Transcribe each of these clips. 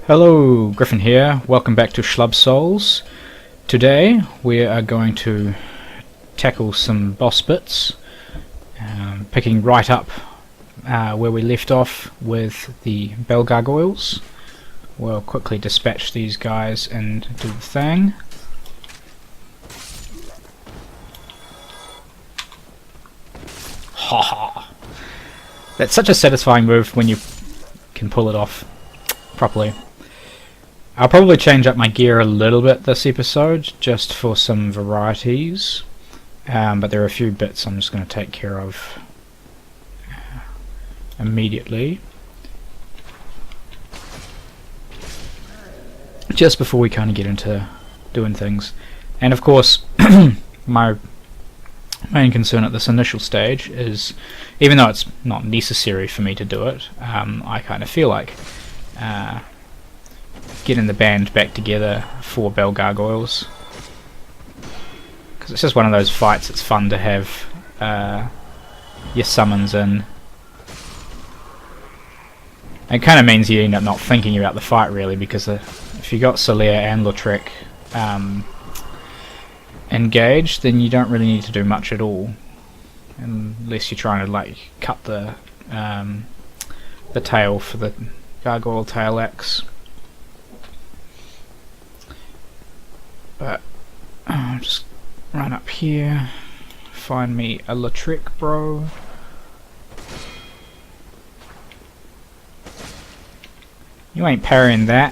Hello, Griffin here. Welcome back to Schlub Souls. Today we are going to tackle some boss bits, picking right up where we left off with the Bell Gargoyles. We'll quickly dispatch these guys and do the thing. Ha ha! That's such a satisfying move when you can pull it off properly. I'll probably change up my gear a little bit this episode, just for some varieties, but there are a few bits I'm just going to take care of immediately. Just before we kind of get into doing things. And of course, my main concern at this initial stage is, even though it's not necessary for me to do it, I kind of feel like getting the band back together for Bell Gargoyles, because it's just one of those fights it's fun to have your summons in. It kind of means you end up not thinking about the fight really, because if you got Celia and Lautrec engaged, then you don't really need to do much at all, unless you're trying to like cut the tail for the gargoyle tail axe. But I'll just run up here, find me a Lautrec bro. You ain't parrying that.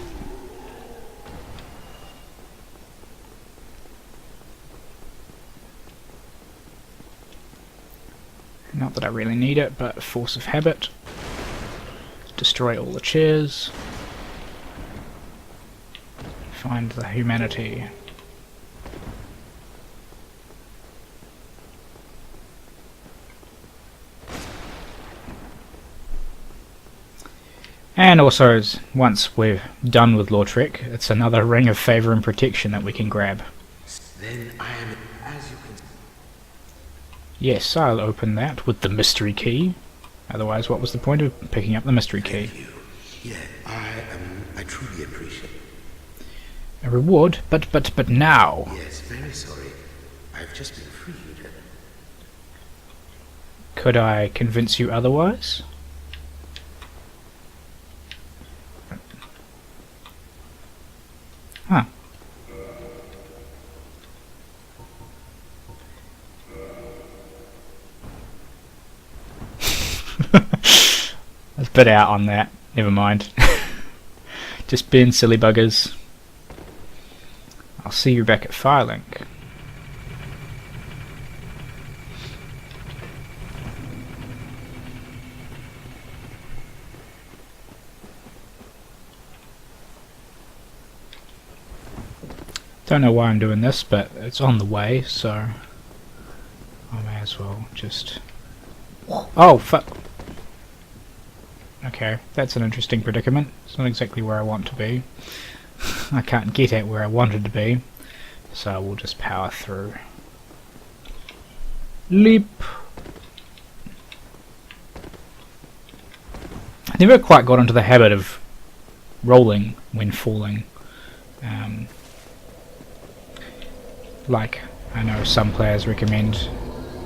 Not that I really need it, but force of habit. Destroy all the chairs. Find the humanity. And also, once we're done with Lautrec, it's another ring of favour and protection that we can grab. Then I am, as you can. Yes, I'll open that with the mystery key. Otherwise, what was the point of picking up the mystery key? Thank you. Yeah, I truly appreciate it. A reward? But now! Yes, very sorry. I've just been freed. Could I convince you otherwise? Huh. I was a bit out on that. Never mind. Just being silly buggers. I'll see you back at Firelink. Don't know why I'm doing this, but it's on the way, so I may as well just... Oh, fuck! Okay, that's an interesting predicament. It's not exactly where I want to be. I can't get at where I wanted to be, so we'll just power through. Leap! I never quite got into the habit of rolling when falling. Like, I know some players recommend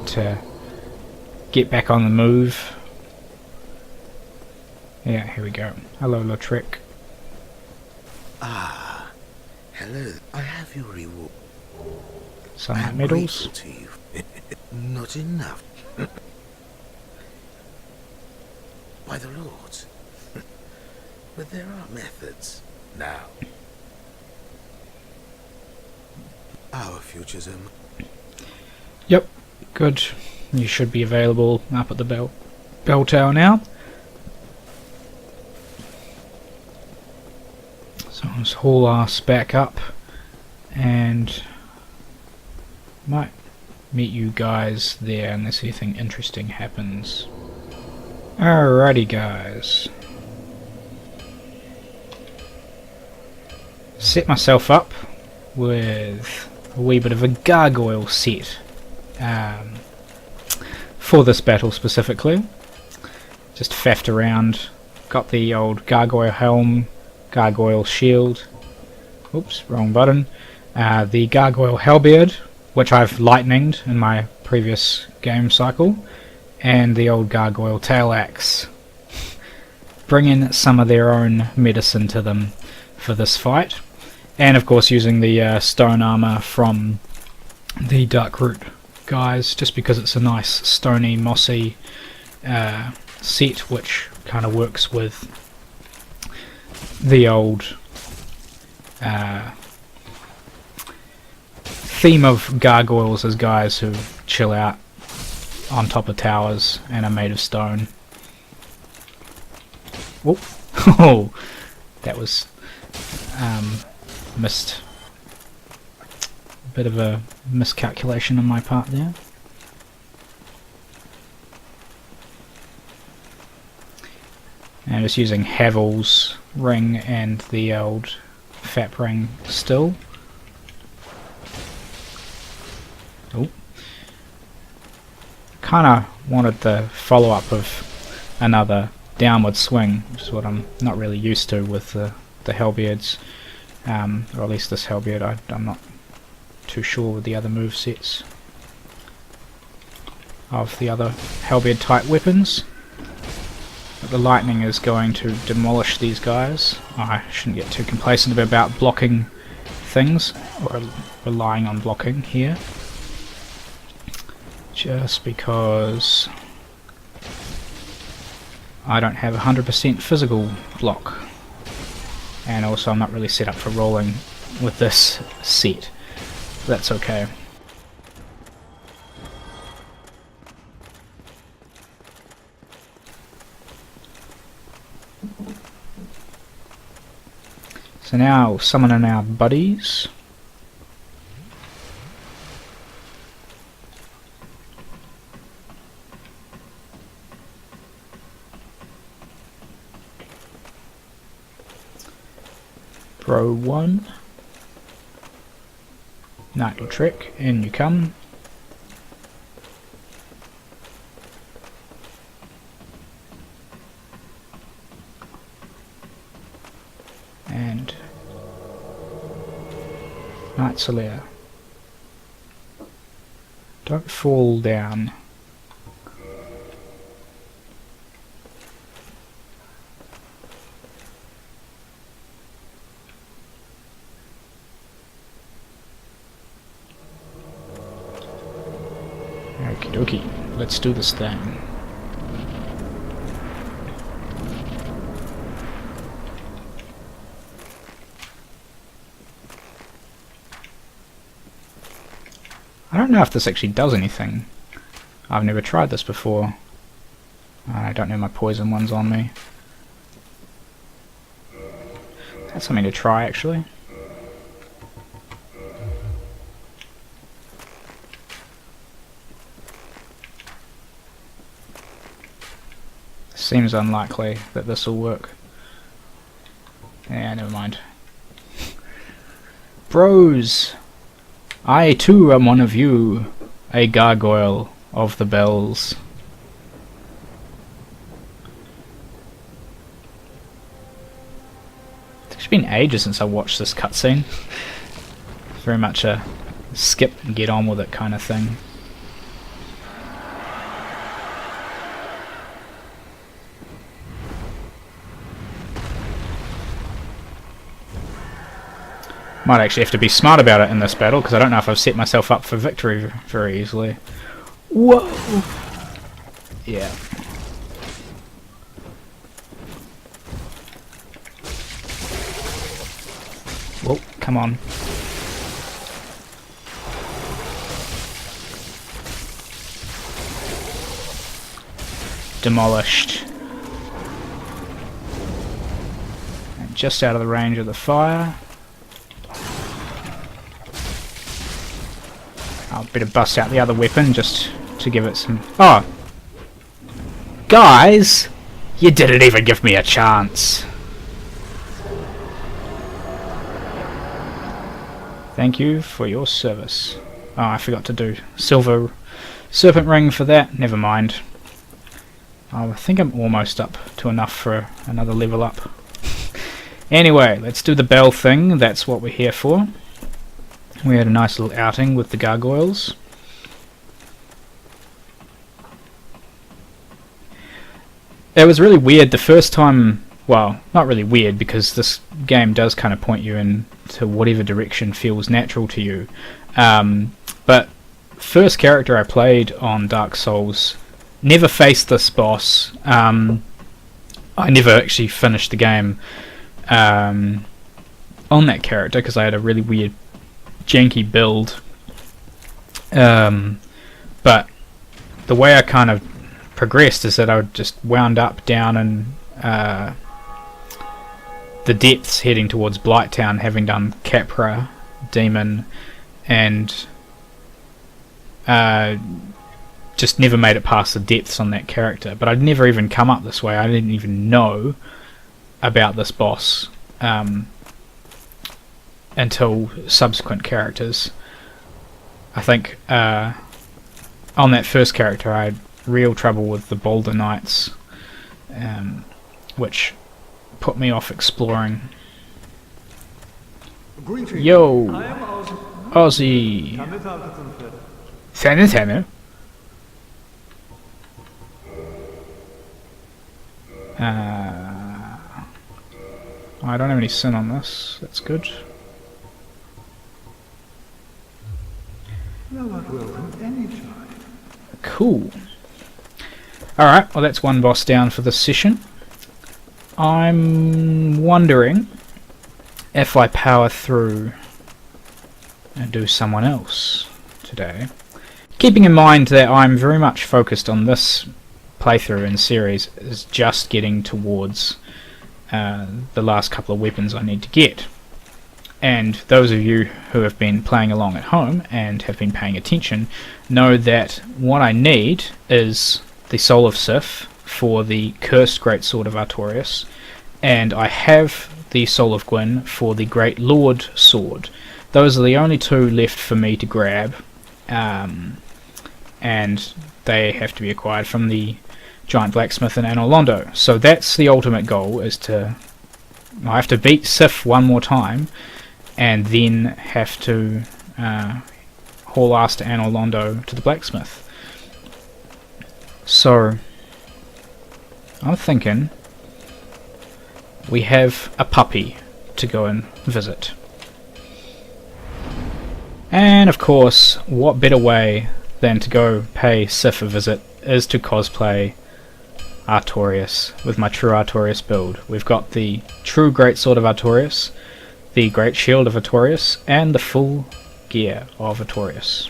to get back on the move. Yeah, here we go. Hello, Lautrec. Ah, hello. I have your reward. Some medals. To you. Not enough. By the Lord. But there are methods. Now. Our futures are... Yep, good. You should be available up at the bell tower now. So let's haul ass back up and might meet you guys there unless anything interesting happens. Alrighty guys. Set myself up with a wee bit of a gargoyle set for this battle specifically. Just faffed around, got the old gargoyle helm, Gargoyle shield. Oops, wrong button. The Gargoyle halberd, which I've lightninged in my previous game cycle, and the old Gargoyle tail axe. Bring in some of their own medicine to them for this fight, and of course using the stone armor from the Darkroot guys, just because it's a nice stony, mossy set, which kind of works with the old theme of gargoyles as guys who chill out on top of towers and are made of stone. Whoop. Oh, that was missed. A bit of a miscalculation on my part there. And just using Havel's ring and the old Fap ring still. Oh. Kinda wanted the follow-up of another downward swing, which is what I'm not really used to with the halberds. Or at least this halberd, I'm not too sure with the other move sets of the other halberd type weapons. But the lightning is going to demolish these guys. I shouldn't get too complacent about blocking things, or relying on blocking here, just because I don't have 100% physical block, and also I'm not really set up for rolling with this set. That's okay. So now summoning our buddies. Bro 1. Knight trick, in you come. And Knight Solaire. Don't fall down. Okie dokie, let's do this thing. I don't know if this actually does anything. I've never tried this before. I don't know my poison ones on me. That's something to try actually. Seems unlikely that this will work. Yeah, never mind. Bros! I too am one of you, a gargoyle of the bells. It's been ages since I watched this cutscene. Very much a skip and get on with it kind of thing. Might actually have to be smart about it in this battle, because I don't know if I've set myself up for victory very easily. Whoa! Yeah. Whoa, come on. Demolished. And just out of the range of the fire. I'll better bust out the other weapon just to give it some... Oh! Guys! You didn't even give me a chance! Thank you for your service. Oh, I forgot to do silver serpent ring for that. Never mind. I think I'm almost up to enough for another level up. Anyway, let's do the bell thing. That's what we're here for. We had a nice little outing with the gargoyles. It was really weird the first time. Well, not really weird, because this game does kind of point you into whatever direction feels natural to you. But first character I played on Dark Souls, never faced this boss. I never actually finished the game on that character because I had a really weird, janky build. But the way I kind of progressed is that I just wound up down in the depths heading towards Blighttown, having done Capra, Demon, and just never made it past the depths on that character. But I'd never even come up this way. I didn't even know about this boss until subsequent characters. I think on that first character I had real trouble with the Boulder Knights, which put me off exploring. Yo, Aussie. Thanne. I don't have any sin on this. That's good. Cool. Alright, well that's one boss down for this session. I'm wondering if I power through and do someone else today. Keeping in mind that I'm very much focused on this playthrough and series is just getting towards the last couple of weapons I need to get. And those of you who have been playing along at home and have been paying attention know that what I need is the Soul of Sif for the Cursed Great Sword of Artorias, and I have the Soul of Gwyn for the Great Lord Sword. Those are the only two left for me to grab, and they have to be acquired from the Giant Blacksmith in Anor Londo. So that's the ultimate goal, is to... I have to beat Sif one more time, and then have to haul ass to Anor Londo to the blacksmith. So I'm thinking we have a puppy to go and visit. And of course, what better way than to go pay Sif a visit is to cosplay Artorias with my True Artorias build. We've got the True Great Sword of Artorias, the Great Shield of Artorias, and the full gear of Artorias.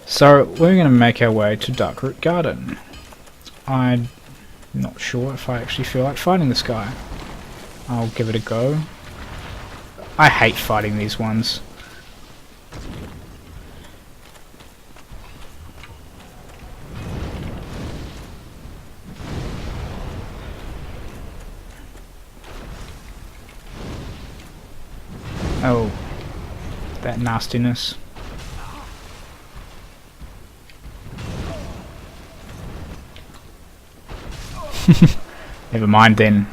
So we're going to make our way to Darkroot Garden. I'm not sure if I actually feel like fighting this guy. I'll give it a go. I hate fighting these ones. Oh, that nastiness. Never mind then.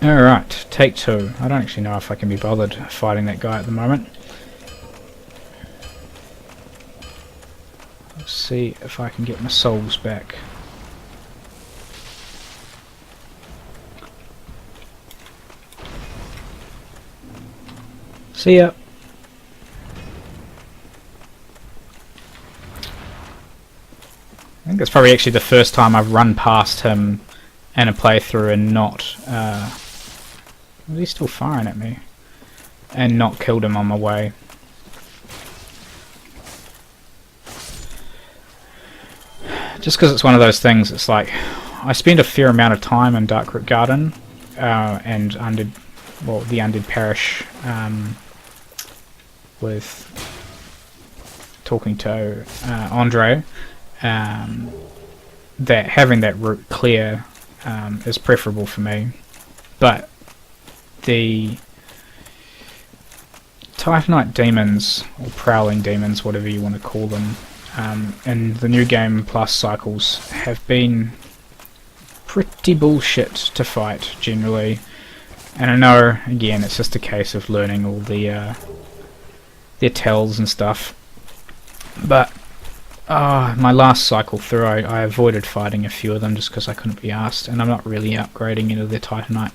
Alright, take two. I don't actually know if I can be bothered fighting that guy at the moment. Let's see if I can get my souls back. See ya. I think that's probably actually the first time I've run past him in a playthrough and not... is he still firing at me? And not killed him on my way. Just because it's one of those things, it's like... I spend a fair amount of time in Darkroot Garden and the Undead Parish with talking to Andre, that having that route clear is preferable for me. But the Titanite demons, or prowling demons, whatever you want to call them, in the New Game Plus cycles have been pretty bullshit to fight generally. And I know, again, it's just a case of learning all their tells and stuff. But my last cycle through, I avoided fighting a few of them just because I couldn't be asked, and I'm not really upgrading into their Titanite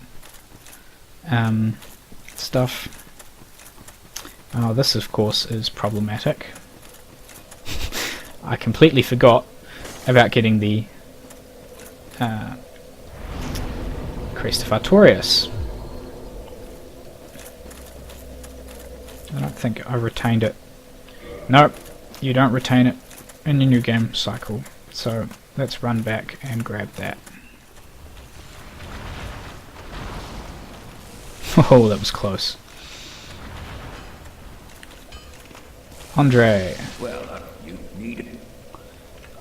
stuff. Oh, this of course is problematic. I completely forgot about getting the Crest of Artorias. I don't think I retained it. Nope, you don't retain it in your New Game cycle. So let's run back and grab that. Oh, that was close. Andre. Well, you need it.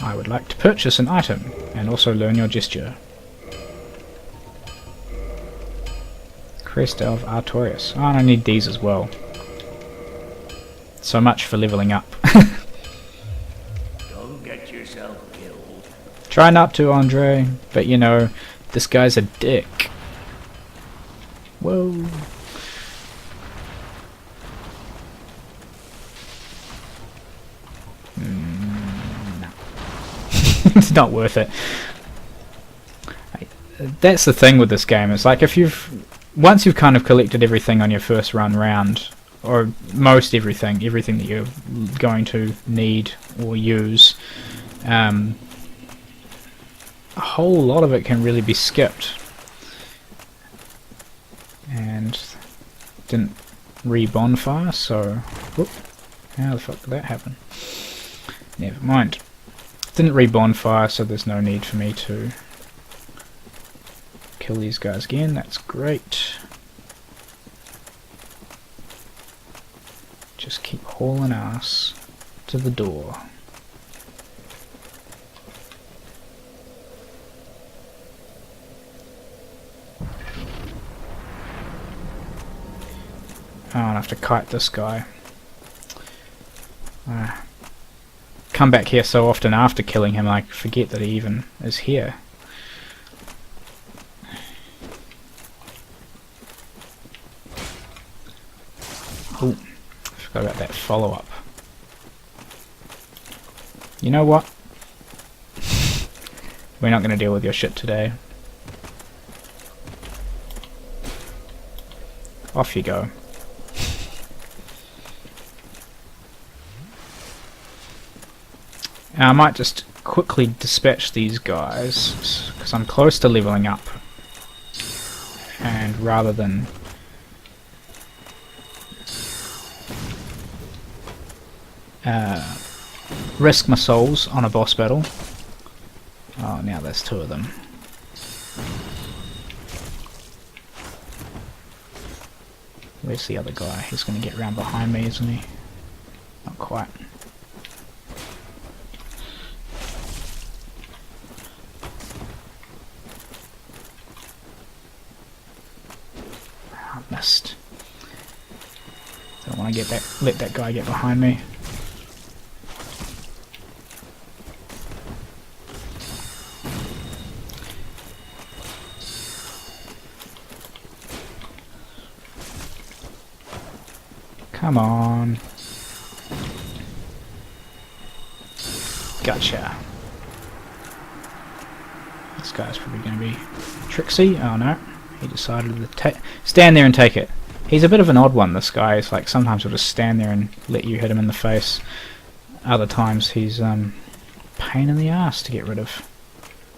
I would like to purchase an item and also learn your gesture. Crest of Artorias. Oh, and I need these as well. So much for leveling up. Don't get yourself killed. Try not to, Andre, but you know, this guy's a dick. Whoa. No. It's not worth it. That's the thing with this game. It's like if once you've kind of collected everything on your first run round, or most everything that you're going to need or use, a whole lot of it can really be skipped. And didn't re-bonfire, so whoop, how the fuck did that happen? Never mind. Didn't re-bonfire, so there's no need for me to kill these guys again. That's great. Just keep hauling ass to the door. Oh, I'll have to kite this guy. Come back here so often after killing him, I forget that he even is here. Oh, forgot about that follow-up. You know what? We're not going to deal with your shit today. Off you go. I might just quickly dispatch these guys, because I'm close to leveling up. And rather than risk my souls on a boss battle. Oh, now there's two of them. Where's the other guy? He's going to get round behind me, isn't he? Not quite. I missed. Don't want to let that guy get behind me. Come on. Gotcha. This guy's probably going to be tricksy. Oh no. He decided to stand there and take it. He's a bit of an odd one, this guy. It's like sometimes he'll just stand there and let you hit him in the face. Other times he's pain in the ass to get rid of,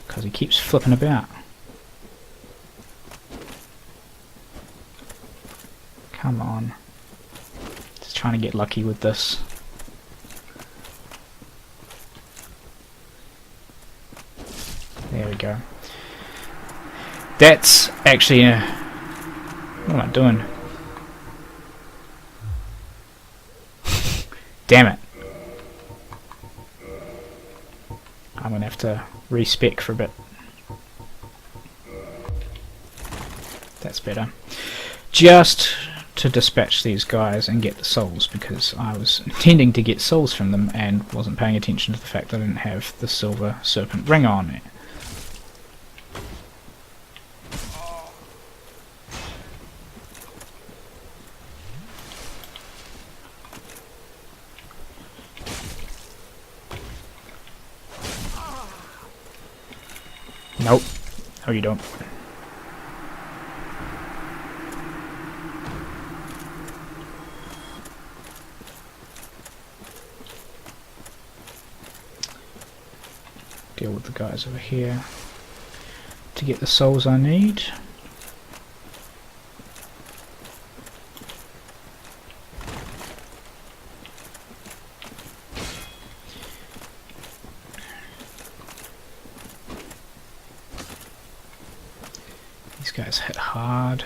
because he keeps flipping about. Come on. Just trying to get lucky with this. There we go. That's actually a... What am I doing? Damn it. I'm gonna have to respec for a bit. That's better. just to dispatch these guys and get the souls, because I was intending to get souls from them and wasn't paying attention to the fact that I didn't have the silver serpent ring on it. Nope. No, you don't. Deal with the guys over here to get the souls I need. These guys hit hard.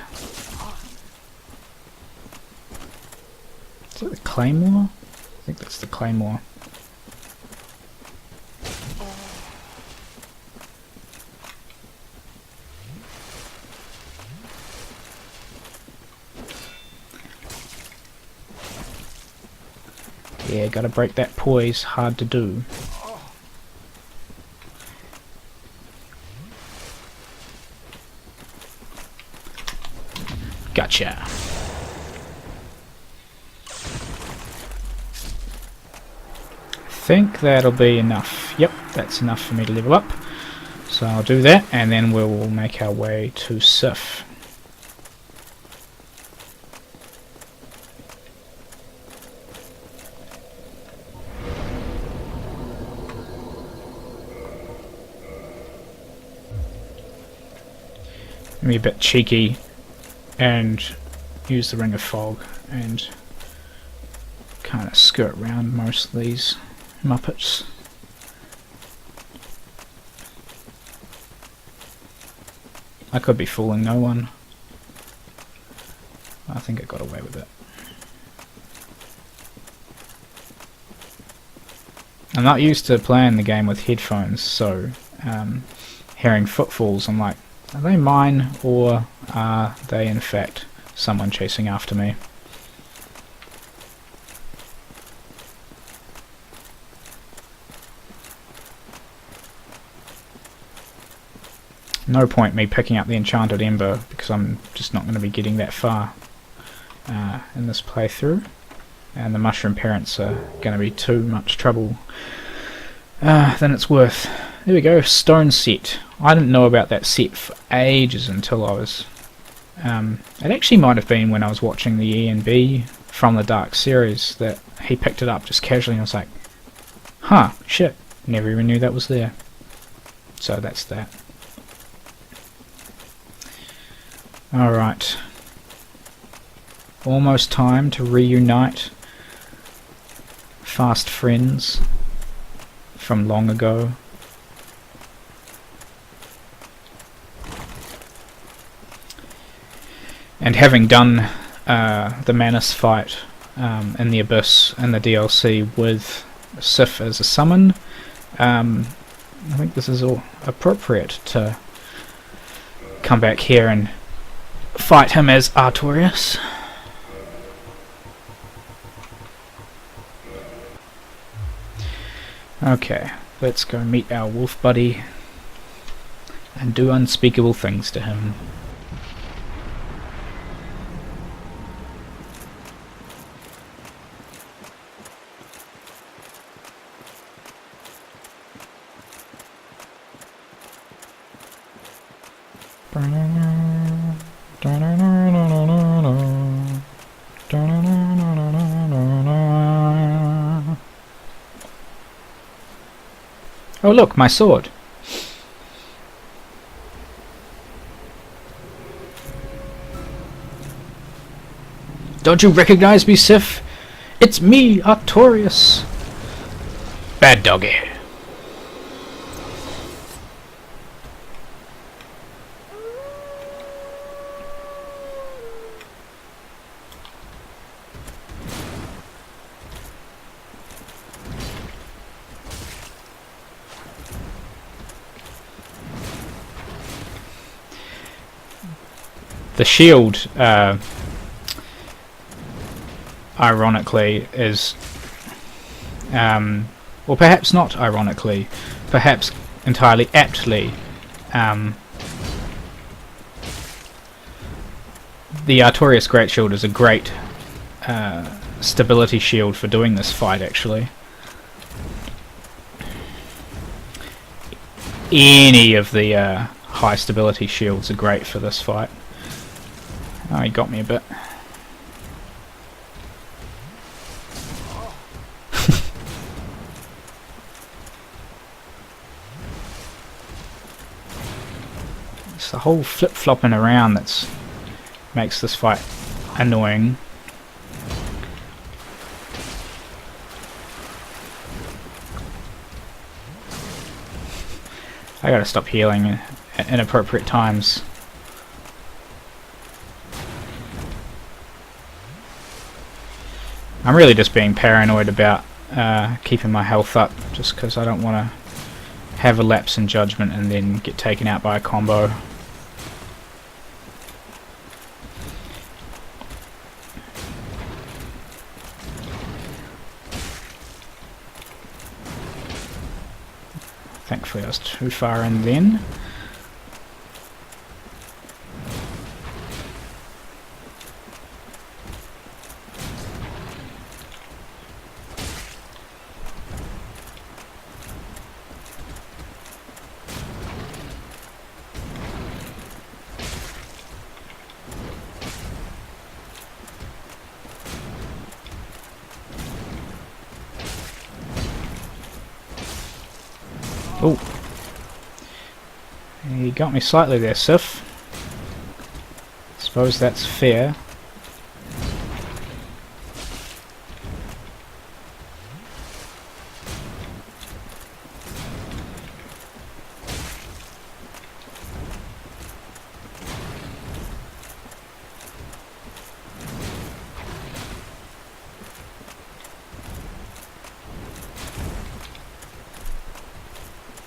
Is that the claymore? I think that's the claymore. Yeah, gotta break that poise, hard to do. Gotcha. I think that'll be enough. Yep, that's enough for me to level up. So I'll do that, and then we'll make our way to Sif. Be a bit cheeky and use the Ring of Fog and kind of skirt around most of these Muppets. I could be fooling no one. I think I got away with it. I'm not used to playing the game with headphones, so hearing footfalls, I'm like, are they mine, or are they in fact someone chasing after me? No point me picking up the Enchanted Ember, because I'm just not going to be getting that far in this playthrough, and the Mushroom Parents are going to be too much trouble than it's worth. There we go, stone set. I didn't know about that set for ages until I was... it actually might have been when I was watching the E&B from the Dark series that he picked it up just casually, and I was like, huh, shit, never even knew that was there. So that's that. Alright. Almost time to reunite fast friends from long ago. And having done the Manus fight in the Abyss and the DLC with Sif as a summon, I think this is all appropriate to come back here and fight him as Artorias. Okay, let's go meet our wolf buddy and do unspeakable things to him. Oh look, my sword. Don't you recognize me, Sif? It's me, Artorias. Bad doggy. The shield, ironically, is, or perhaps not ironically, perhaps entirely aptly, the Artorias Great Shield is a great stability shield for doing this fight, actually. Any of the high stability shields are great for this fight. Oh, he got me a bit. It's the whole flip-flopping around that's makes this fight annoying. I gotta stop healing at inappropriate times. I'm really just being paranoid about keeping my health up, just because I don't want to have a lapse in judgment and then get taken out by a combo. Thankfully I was too far in then. Oh, you got me slightly there, Sif. Suppose that's fair.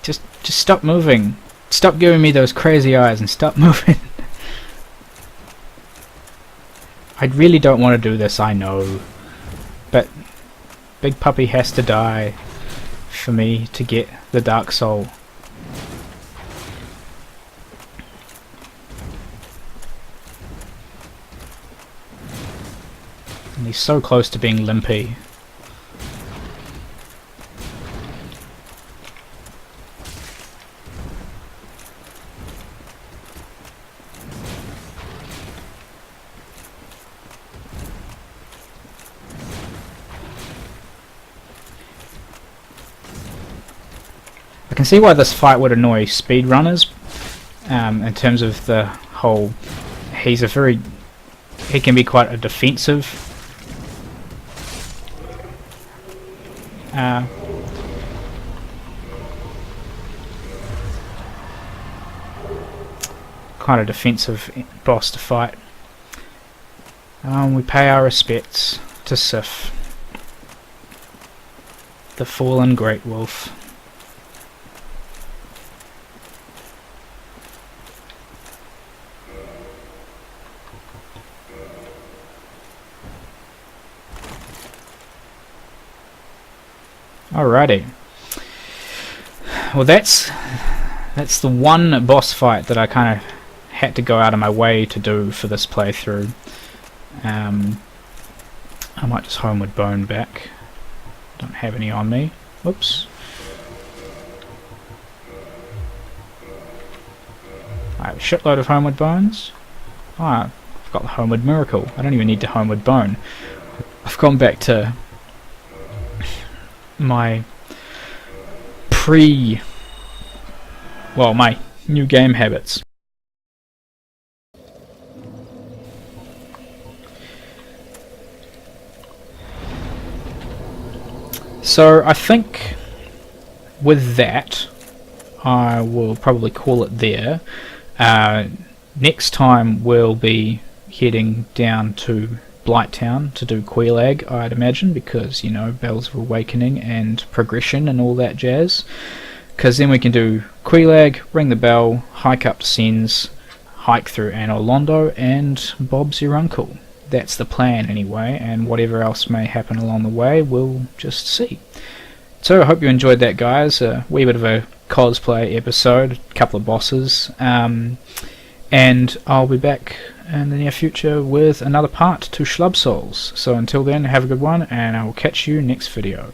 Just stop moving. Stop giving me those crazy eyes and stop moving. I really don't want to do this, I know. But Big Puppy has to die for me to get the Dark Soul. And he's so close to being limpy. I can see why this fight would annoy speedrunners, in terms of the whole, he can be quite a defensive boss to fight. We pay our respects to Sif, the fallen Great Wolf. Alrighty. Well, that's the one boss fight that I kind of had to go out of my way to do for this playthrough. I might just Homeward Bone back. Don't have any on me. Whoops. I have a shitload of Homeward Bones. Oh, I've got the Homeward Miracle. I don't even need to Homeward Bone. I've gone back to my my new game habits. So I think with that I will probably call it there. Next time we'll be heading down to Blighttown to do Quelaag, I'd imagine, because, you know, Bells of Awakening and progression and all that jazz. Because then we can do Quelaag, ring the bell, hike up to Sens, hike through Anor Londo and Bob's your uncle. That's the plan anyway, and whatever else may happen along the way, we'll just see. So I hope you enjoyed that, guys. A wee bit of a cosplay episode, a couple of bosses, and I'll be back in the near future with another part to Schlub Souls. So until then, have a good one, and I will catch you next video.